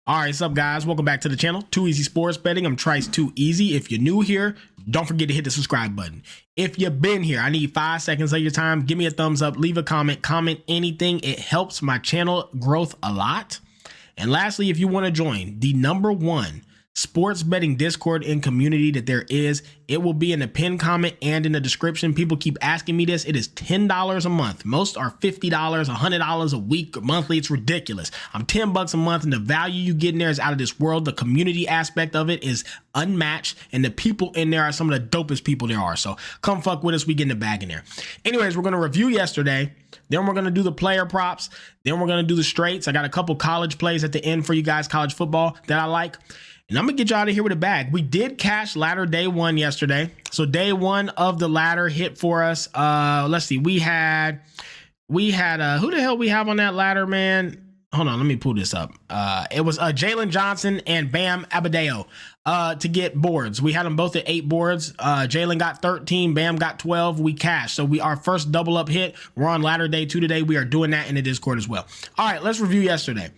All right, what's up, guys? Welcome back to the channel. Too Easy Sports Betting. I'm Trice Too Easy. If you're new here, don't forget to hit the subscribe button. If you've been here, I need 5 seconds of your time. Give me a thumbs up, leave a comment anything. It helps my channel growth a lot. And lastly, if you want to join the #1 sports betting Discord and community that there is, it will be in the pinned comment and in the description. People keep asking me this. It is $10 a month. Most are $50, $100 a week or monthly. It's ridiculous. I'm $10 a month, and the value you get in there is out of this world. The community aspect of it is unmatched, and the people in there are some of the dopest people there are. So come fuck with us. We get in the bag in there. Anyways, we're going to review yesterday. Then we're going to do the player props. Then we're going to do the straights. I got a couple college plays at the end for you guys, college football that I like. And I'm going to get you out of here with a bag. We did cash ladder day one yesterday. So day one of the ladder hit for us. Let's see. We had who the hell we have on that ladder, man? Hold on, let me pull this up. It was Jalen Johnson and Bam Adebayo to get boards. We had them both at 8 boards. Jalen got 13, Bam got 12. We cashed. So our first double up hit. We're on ladder day 2 today. We are doing that in the Discord as well. All right, let's review yesterday.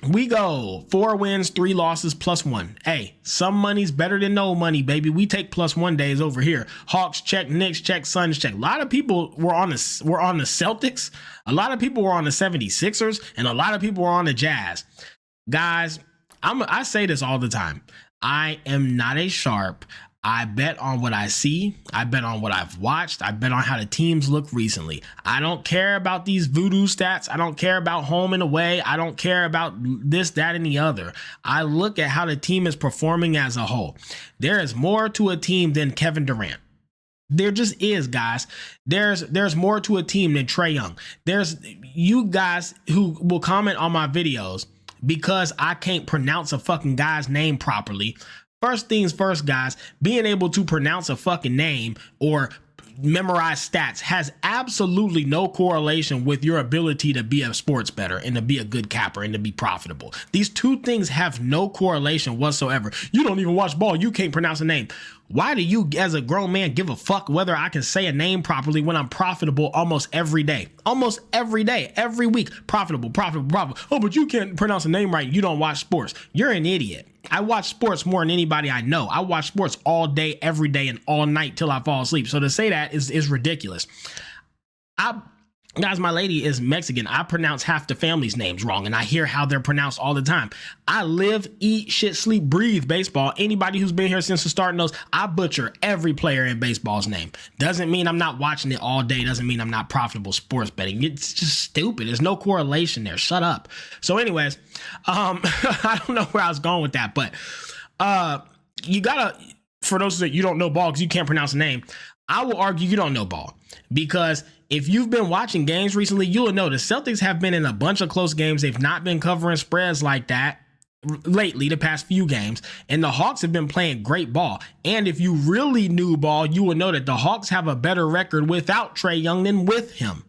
We go 4 wins, 3 losses, +1. Hey, some money's better than no money, baby. We take +1 days over here. Hawks check, Knicks check, Suns check. A lot of people were on the Celtics. A lot of people were on the 76ers, and a lot of people were on the Jazz. Guys, I say this all the time. I am not a sharp. I bet on what I see. I bet on what I've watched. I bet on how the teams look recently. I don't care about these voodoo stats. I don't care about home and away. I don't care about this, that, and the other. I look at how the team is performing as a whole. There is more to a team than Kevin Durant. There just is, guys. There's more to a team than Trae Young. There's you guys who will comment on my videos because I can't pronounce a fucking guy's name properly. First things first, guys, being able to pronounce a fucking name or memorize stats has absolutely no correlation with your ability to be a sports bettor and to be a good capper and to be profitable. These two things have no correlation whatsoever. You don't even watch ball. You can't pronounce a name. Why do you, as a grown man, give a fuck whether I can say a name properly when I'm profitable almost every day? Almost every day, every week. Profitable. Oh, but you can't pronounce a name right. You don't watch sports. You're an idiot. I watch sports more than anybody I know. I watch sports all day, every day, and all night till I fall asleep. So to say that is ridiculous. Guys, my lady is Mexican. I pronounce half the family's names wrong, and I hear how they're pronounced all the time. I live, eat, shit, sleep, breathe baseball. Anybody who's been here since the start knows I butcher every player in baseball's name. Doesn't mean I'm not watching it all day. Doesn't mean I'm not profitable sports betting. It's just stupid. There's no correlation there. Shut up. So anyways, I don't know where I was going with that, but you gotta, for those that you don't know ball because you can't pronounce a name, I will argue you don't know ball, because if you've been watching games recently, you'll know the Celtics have been in a bunch of close games. They've not been covering spreads like that lately, the past few games, and the Hawks have been playing great ball. And if you really knew ball, you would know that the Hawks have a better record without Trae Young than with him.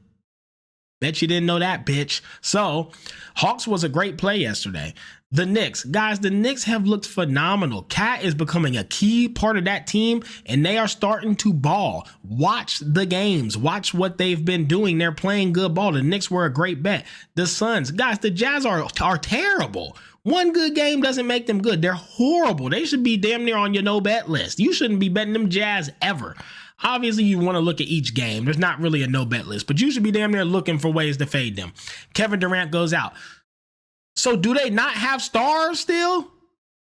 Bet you didn't know that, bitch. So Hawks was a great play yesterday. The Knicks, guys, the Knicks have looked phenomenal. Cat is becoming a key part of that team, and they are starting to ball. Watch the games. Watch what they've been doing. They're playing good ball. The Knicks were a great bet. The Suns, guys, the Jazz are terrible. One good game doesn't make them good. They're horrible. They should be damn near on your no-bet list. You shouldn't be betting them Jazz ever. Obviously, you want to look at each game. There's not really a no-bet list, but you should be damn near looking for ways to fade them. Kevin Durant goes out. So do they not have stars still?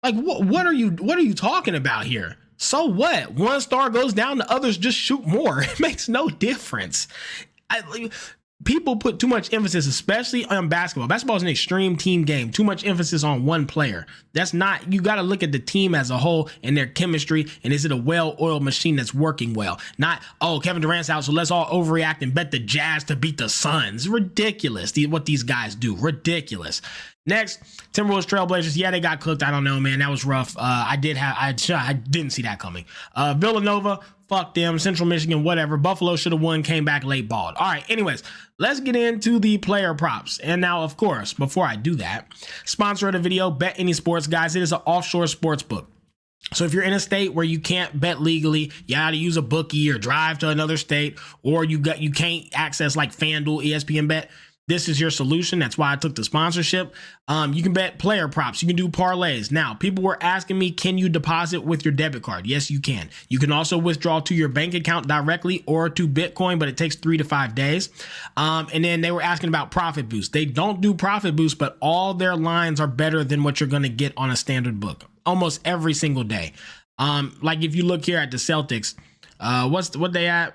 Like, what are you talking about here? So what? One star goes down, the others just shoot more. It makes no difference. People put too much emphasis, especially on basketball. Basketball is an extreme team game. Too much emphasis on one player. That's not, you got to look at the team as a whole and their chemistry. And is it a well-oiled machine that's working well? Not, oh, Kevin Durant's out, so let's all overreact and bet the Jazz to beat the Suns. Ridiculous. What these guys do. Ridiculous. Next, Timberwolves Trailblazers. Yeah, they got cooked. I don't know, man. That was rough. I didn't see that coming. Villanova, fuck them. Central Michigan, whatever. Buffalo should have won, came back late, balled. All right, anyways, let's get into the player props. And now, of course, before I do that, sponsor of the video, Bet Any Sports, guys. It is an offshore sports book. So if you're in a state where you can't bet legally, you got to use a bookie or drive to another state, or you can't access like FanDuel, ESPN Bet, this is your solution. That's why I took the sponsorship. You can bet player props. You can do parlays. Now, people were asking me, can you deposit with your debit card? Yes, you can. You can also withdraw to your bank account directly or to Bitcoin, but it takes 3 to 5 days. And then they were asking about profit boost. They don't do profit boost, but all their lines are better than what you're going to get on a standard book almost every single day. Like if you look here at the Celtics, what they at?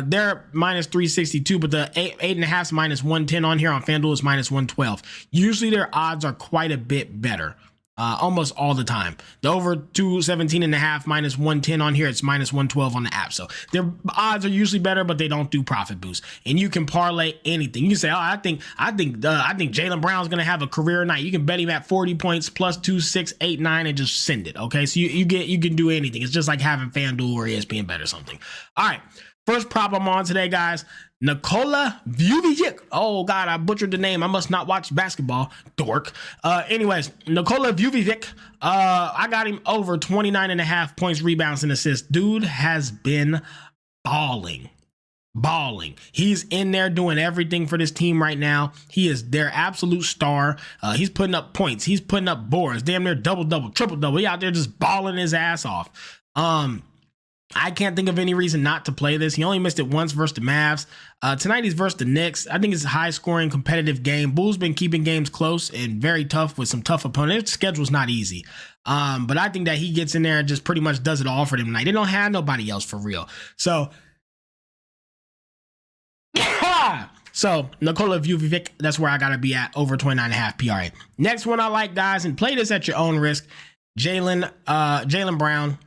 They're minus 362, but the 8.5 is minus 110 on here. On FanDuel is minus 112. Usually their odds are quite a bit better. Almost all the time. The over 217.5 minus 110 on here, it's minus 112 on the app. So their odds are usually better, but they don't do profit boost. And you can parlay anything. You can say, oh, I think Jaylen Brown's gonna have a career night. You can bet him at 40 points plus 2, 6, 8, 9, and just send it. Okay, so you can do anything. It's just like having FanDuel or ESPN Bet or something. All right, first prop I'm on today, guys. Nikola Vujovic. Oh God, I butchered the name. I must not watch basketball, dork. Anyways, Nikola Vujovic. I got him over 29.5 points, rebounds, and assists. Dude has been balling. He's in there doing everything for this team right now. He is their absolute star. He's putting up points. He's putting up boards. Damn near double, triple. He out there just balling his ass off. I can't think of any reason not to play this. He only missed it once versus the Mavs. Tonight he's versus the Knicks. I think it's a high-scoring, competitive game. Bulls been keeping games close and very tough with some tough opponents. Their schedule's not easy. But I think that he gets in there and just pretty much does it all for them tonight. They don't have nobody else for real. So Nikola Vujovic, that's where I got to be at, over 29.5 PRA. Next one I like, guys, and play this at your own risk. Jaylen Brown.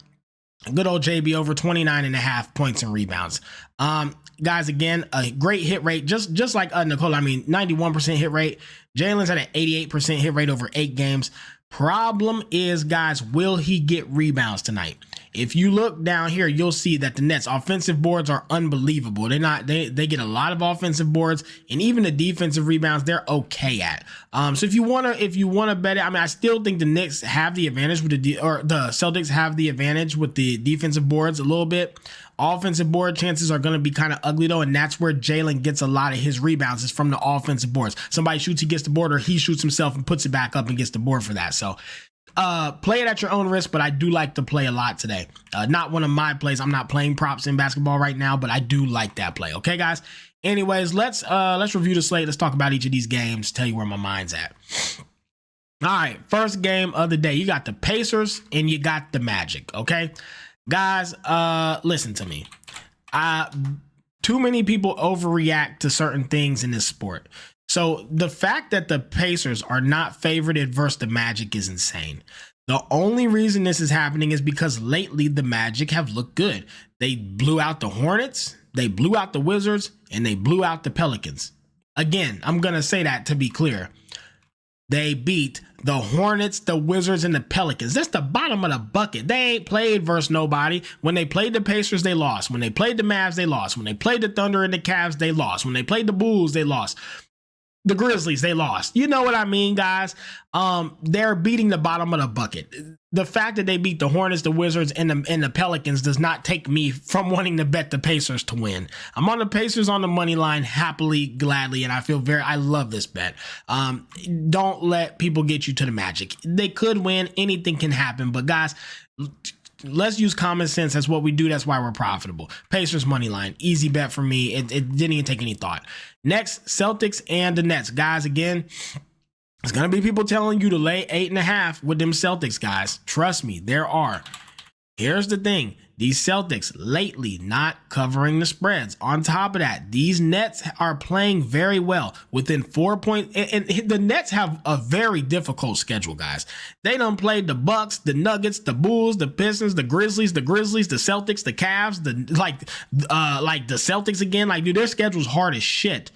Good old JB, over 29.5 points and rebounds. Guys, again, a great hit rate, just like Nikola. I mean, 91% hit rate. Jaylen's at an 88% hit rate over 8 games. Problem is, guys, will he get rebounds tonight? If you look down here, you'll see that the Nets offensive boards are unbelievable. They get a lot of offensive boards, and even the defensive rebounds they're okay at. So if you wanna bet it, I mean, I still think the Knicks have the advantage with the Celtics have the advantage with the defensive boards a little bit. Offensive board chances are going to be kind of ugly though, and that's where Jaylen gets a lot of his rebounds, is from the offensive boards. Somebody shoots, he gets the board, or he shoots himself and puts it back up and gets the board for that. So play it at your own risk, but I do like to play a lot today. Not one of my plays. I'm not playing props in basketball right now, but I do like that play. Okay, guys. Anyways, let's review the slate. Let's talk about each of these games. Tell you where my mind's at. All right, first game of the day. You got the Pacers and you got the Magic. Okay, guys, listen to me. Too many people overreact to certain things in this sport. So the fact that the Pacers are not favorited versus the Magic is insane. The only reason this is happening is because lately the Magic have looked good. They blew out the Hornets, they blew out the Wizards, and they blew out the Pelicans. Again, I'm going to say that to be clear. They beat the Hornets, the Wizards, and the Pelicans. That's the bottom of the bucket. They ain't played versus nobody. When they played the Pacers, they lost. When they played the Mavs, they lost. When they played the Thunder and the Cavs, they lost. When they played the Bulls, they lost. The Grizzlies, they lost. You know what I mean, guys? They're beating the bottom of the bucket. The fact that they beat the Hornets, the Wizards, and the Pelicans does not take me from wanting to bet the Pacers to win. I'm on the Pacers on the money line happily, gladly, and I love this bet. Don't let people get you to the Magic. They could win. Anything can happen. But guys, let's use common sense. That's what we do. That's why we're profitable. Pacers money line. Easy bet for me. It didn't even take any thought. Next, Celtics and the Nets. Guys, again, there's going to be people telling you to lay 8.5 with them Celtics, guys. Trust me, there are. Here's the thing. These Celtics lately not covering the spreads. On top of that, these Nets are playing very well within 4 points. And the Nets have a very difficult schedule, guys. They done played the Bucks, the Nuggets, the Bulls, the Pistons, the Grizzlies, the Celtics, the Cavs, the Celtics again. Like, dude, their schedule's hard as shit.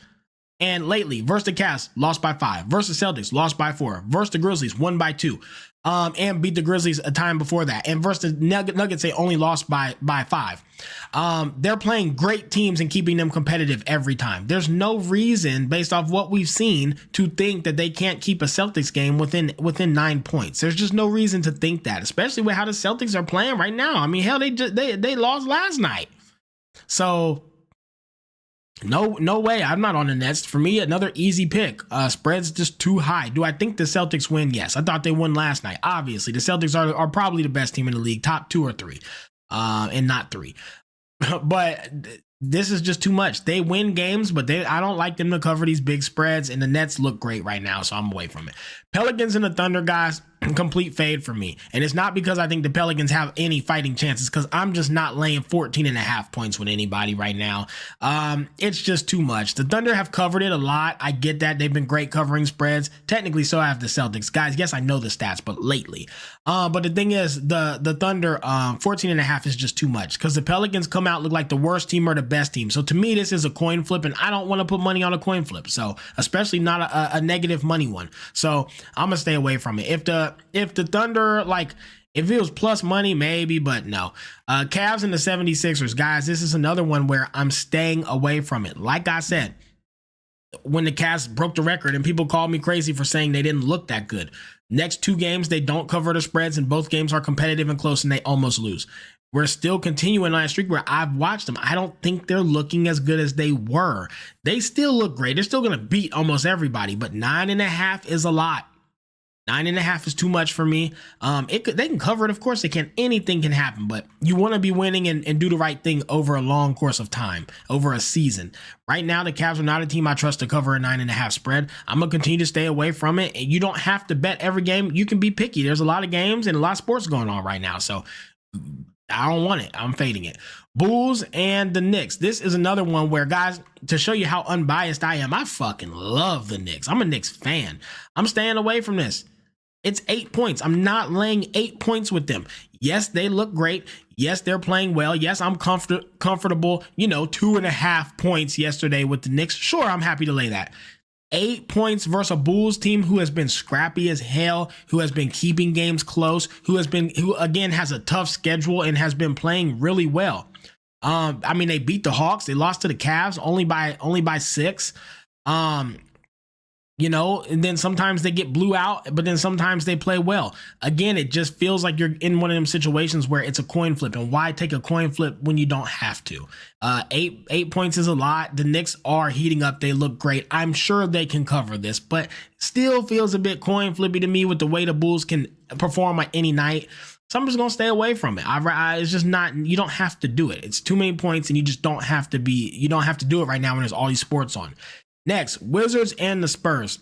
And lately, versus the Cavs, lost by 5. Versus the Celtics, lost by 4. Versus the Grizzlies, won by 2. And beat the Grizzlies a time before that. And versus the Nuggets, they only lost by 5. They're playing great teams and keeping them competitive every time. There's no reason, based off what we've seen, to think that they can't keep a Celtics game within 9 points. There's just no reason to think that, especially with how the Celtics are playing right now. I mean, hell, they lost last night. So No way. I'm not on the Nets. For me, another easy pick. Spread's just too high. Do I think the Celtics win? Yes. I thought they won last night. Obviously, the Celtics are probably the best team in the league, top 2 or 3, and not 3. But this is just too much. They win games, but I don't like them to cover these big spreads, and the Nets look great right now, so I'm away from it. Pelicans and the Thunder, guys, complete fade for me. And it's not because I think the Pelicans have any fighting chances, because I'm just not laying 14.5 points with anybody right now. It's just too much. The Thunder have covered it a lot. I get that. They've been great covering spreads. Technically, so have the Celtics. Guys, yes, I know the stats, but lately. But the thing is, the Thunder, 14.5 is just too much, because the Pelicans come out, look like the worst team or the best team. So to me, this is a coin flip, and I don't want to put money on a coin flip. So especially not a negative money one. So I'm gonna stay away from it. If the Thunder, like, if it was plus money, maybe, but no. Cavs and the 76ers, guys, this is another one where I'm staying away from it. Like I said, when the Cavs broke the record and people called me crazy for saying they didn't look that good. Next 2 games, they don't cover the spreads, and both games are competitive and close, and they almost lose. We're still continuing on a streak where I've watched them. I don't think they're looking as good as they were. They still look great. They're still going to beat almost everybody, but 9.5 is a lot. 9.5 is too much for me. They can cover it, of course they can. Anything can happen, but you want to be winning and do the right thing over a long course of time, over a season. Right now, the Cavs are not a team I trust to cover a 9.5 spread. I'm gonna continue to stay away from it. And you don't have to bet every game. You can be picky. There's a lot of games and a lot of sports going on right now, so I don't want it. I'm fading it. Bulls and the Knicks. This is another one where, guys, to show you how unbiased I am, I fucking love the Knicks. I'm a Knicks fan. I'm staying away from this. It's 8 points. I'm not laying 8 points with them. Yes, they look great. Yes, they're playing well. Yes, I'm comfortable, 2.5 points yesterday with the Knicks. Sure, I'm happy to lay that. 8 points versus a Bulls team who has been scrappy as hell, who has been keeping games close, who again has a tough schedule and has been playing really well. They beat the Hawks. They lost to the Cavs only by 6. And then sometimes they get blew out, but then sometimes they play well. Again, it just feels like you're in one of them situations where it's a coin flip, and why take a coin flip when you don't have to? 8 points is a lot. The Knicks are heating up. They look great. I'm sure they can cover this, but still feels a bit coin flippy to me with the way the Bulls can perform at any night. So I'm just going to stay away from it. It's just not, you don't have to do it. It's too many points, and you just don't have to do it right now when there's all these sports on. Next, Wizards and the Spurs.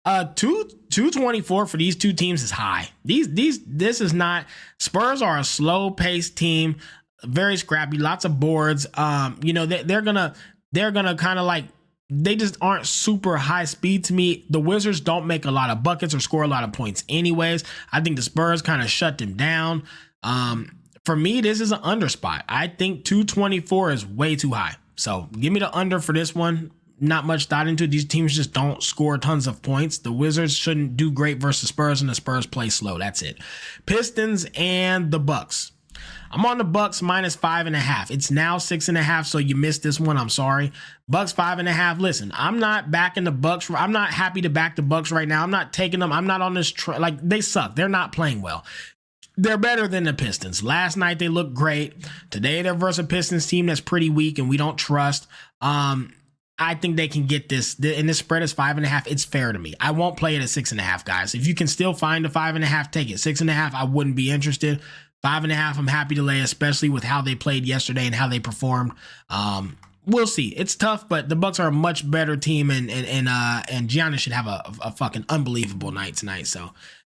224 for these two teams is high. This is not. Spurs are a slow-paced team, very scrappy, lots of boards. They're gonna kind of like, they just aren't super high speed to me. The Wizards don't make a lot of buckets or score a lot of points anyways. I think the Spurs kind of shut them down. For me, this is an under spot. I think 224 is way too high. So give me the under for this one. Not much thought into it. These teams just don't score tons of points. The Wizards shouldn't do great versus Spurs, and the Spurs play slow. That's it. Pistons and the Bucks. I'm on the Bucks minus 5.5. It's now 6.5, so you missed this one. I'm sorry. Bucks 5.5. Listen, I'm not backing the Bucks. I'm not happy to back the Bucks right now. I'm not taking them. I'm not on this. They suck. They're not playing well. They're better than the Pistons. Last night they looked great. Today they're versus a Pistons team that's pretty weak and we don't trust. I think they can get this, and this spread is 5.5. It's fair to me. I won't play it at 6.5, guys. If you can still find a 5.5, take it. 6.5, I wouldn't be interested. 5.5, I'm happy to lay, especially with how they played yesterday and how they performed. We'll see. It's tough, but the Bucks are a much better team, and Giannis should have a fucking unbelievable night tonight. So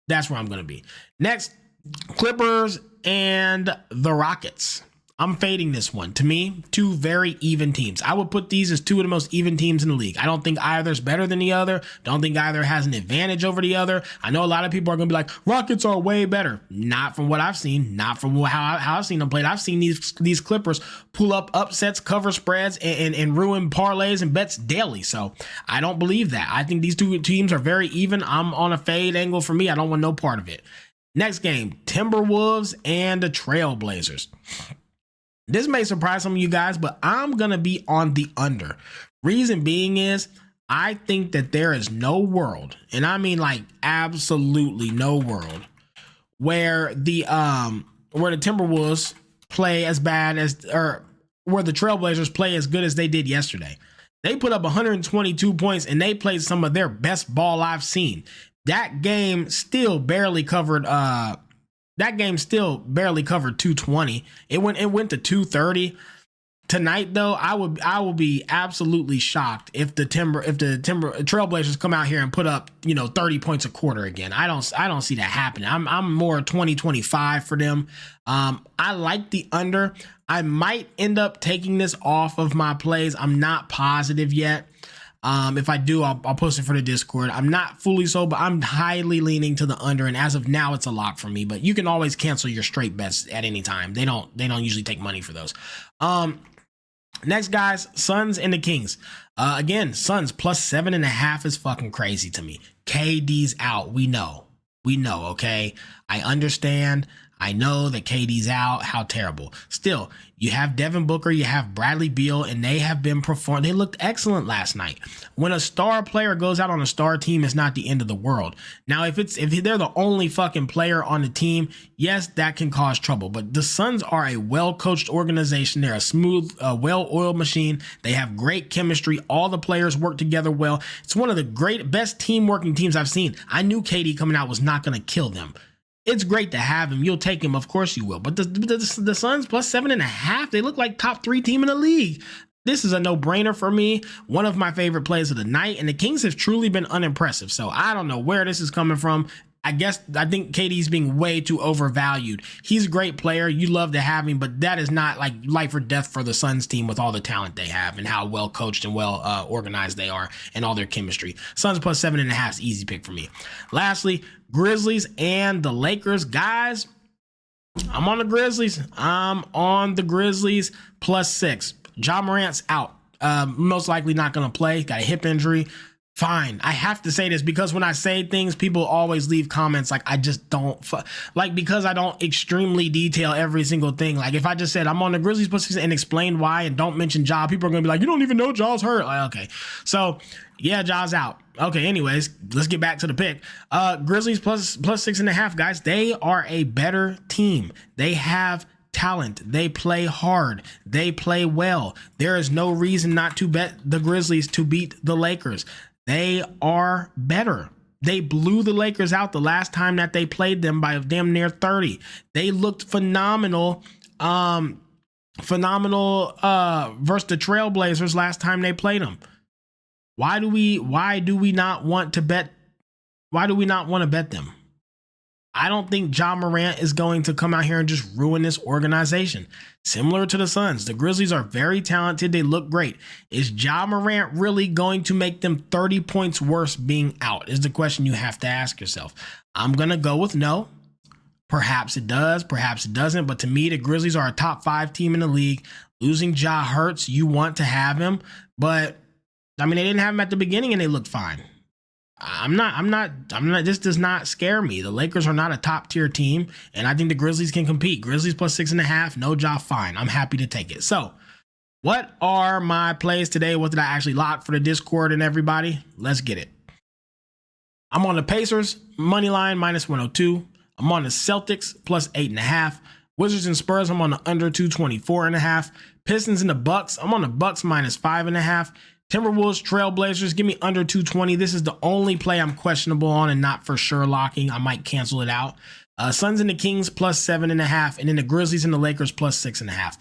that's where I'm going to be. Next, Clippers and the Rockets. I'm fading this one. To me, 2 very even teams. I would put these as 2 of the most even teams in the league. I don't think either's better than the other. Don't think either has an advantage over the other. I know a lot of people are going to be like, Rockets are way better. Not from what I've seen. Not from how I've seen them played. I've seen these Clippers pull up upsets, cover spreads, and ruin parlays and bets daily. So I don't believe that. I think these 2 teams are very even. I'm on a fade angle for me. I don't want no part of it. Next game, Timberwolves and the Trailblazers. This may surprise some of you guys, but I'm going to be on the under. Reason being is I think that there is no world, and I mean like absolutely no world, where the Timberwolves play as bad as, or where the Trailblazers play as good as they did yesterday. They put up 122 points and they played some of their best ball I've seen. That game still barely covered 220. It went to 230. Tonight though, I will be absolutely shocked if the Trailblazers come out here and put up, 30 points a quarter again. I don't see that happening. I'm more 20-25 for them. I like the under. I might end up taking this off of my plays. I'm not positive yet. If I do, I'll post it for the Discord. I'm not fully sold, but I'm highly leaning to the under, and as of now, it's a lock for me. But you can always cancel your straight bets at any time. They don't usually take money for those. Next, guys, Suns and the Kings. Again, Suns plus 7.5 is fucking crazy to me. KD's out. We know. Okay, I understand. I know that KD's out. How terrible. Still, you have Devin Booker, you have Bradley Beal, and they have been performing. They looked excellent last night. When a star player goes out on a star team, it's not the end of the world. Now, if they're the only fucking player on the team, yes, that can cause trouble. But the Suns are a well-coached organization. They're a smooth, well-oiled machine. They have great chemistry. All the players work together well. It's one of the best team-working teams I've seen. I knew KD coming out was not going to kill them. It's great to have him. You'll take him. Of course you will. But the Suns plus 7.5, they look like top 3 team in the league. This is a no-brainer for me. One of my favorite plays of the night. And the Kings have truly been unimpressive. So I don't know where this is coming from. I think KD's being way too overvalued. He's a great player. You love to have him, but that is not like life or death for the Suns team with all the talent they have and how well coached and well organized they are and all their chemistry. Suns plus 7.5 is easy pick for me. Lastly, Grizzlies and the Lakers. Guys, I'm on the Grizzlies. Plus 6. Ja Morant's out. Most likely not going to play. Got a hip injury. Fine. I have to say this because when I say things, people always leave comments like I just don't because I don't extremely detail every single thing. Like if I just said I'm on the Grizzlies plus 6 and explain why and don't mention Ja, people are going to be like, you don't even know Ja's hurt. Like, okay. So yeah, Ja's out. Okay. Anyways, let's get back to the pick. Grizzlies plus 6.5, guys. They are a better team. They have talent. They play hard. They play well. There is no reason not to bet the Grizzlies to beat the Lakers. They are better. They blew the Lakers out the last time that they played them by damn near 30. They looked phenomenal. Versus the Trailblazers last time they played them. Why do we not want to bet them? I don't think Ja Morant is going to come out here and just ruin this organization. Similar to the Suns, the Grizzlies are very talented. They look great. Is Ja Morant really going to make them 30 points worse being out? Is the question you have to ask yourself. I'm going to go with no. Perhaps it does, perhaps it doesn't. But to me, the Grizzlies are a top 5 team in the league. Losing Ja hurts. You want to have him. But, I mean, they didn't have him at the beginning and they looked fine. I'm not, this does not scare me. The Lakers are not a top tier team, and I think the Grizzlies can compete. Grizzlies plus 6.5, no Ja, fine. I'm happy to take it. So, what are my plays today? What did I actually lock for the Discord and everybody? Let's get it. I'm on the Pacers, money line, minus 102. I'm on the Celtics, plus 8.5. Wizards and Spurs, I'm on the under 224.5. Pistons and the Bucks, I'm on the Bucks, minus 5.5. Timberwolves, Trailblazers, give me under 220. This is the only play I'm questionable on and not for sure locking. I might cancel it out. Suns and the Kings plus 7.5, and then the Grizzlies and the Lakers plus 6.5.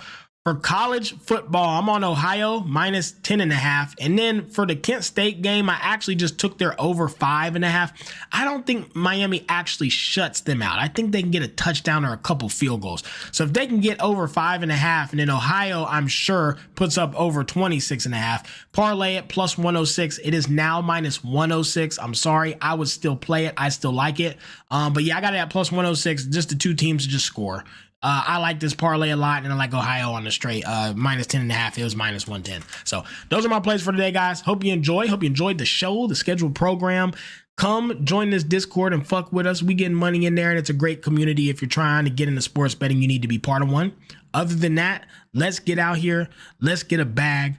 For college football, I'm on Ohio minus 10.5. And then for the Kent State game, I actually just took their over 5.5. I don't think Miami actually shuts them out. I think they can get a touchdown or a couple field goals. So if they can get over 5.5, and then Ohio, I'm sure, puts up over 26.5. Parlay it plus 106. It is now minus 106. I'm sorry. I would still play it. I still like it. But yeah, I got it at plus 106. Just the two teams to just score. I like this parlay a lot, and I like Ohio on the straight. Minus 10.5. It was minus 110. So those are my plays for today, guys. Hope you enjoyed the show, the scheduled program. Come join this Discord and fuck with us. We getting money in there, and it's a great community. If you're trying to get into sports betting, you need to be part of one. Other than that, let's get out here, let's get a bag,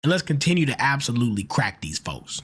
and let's continue to absolutely crack these folks.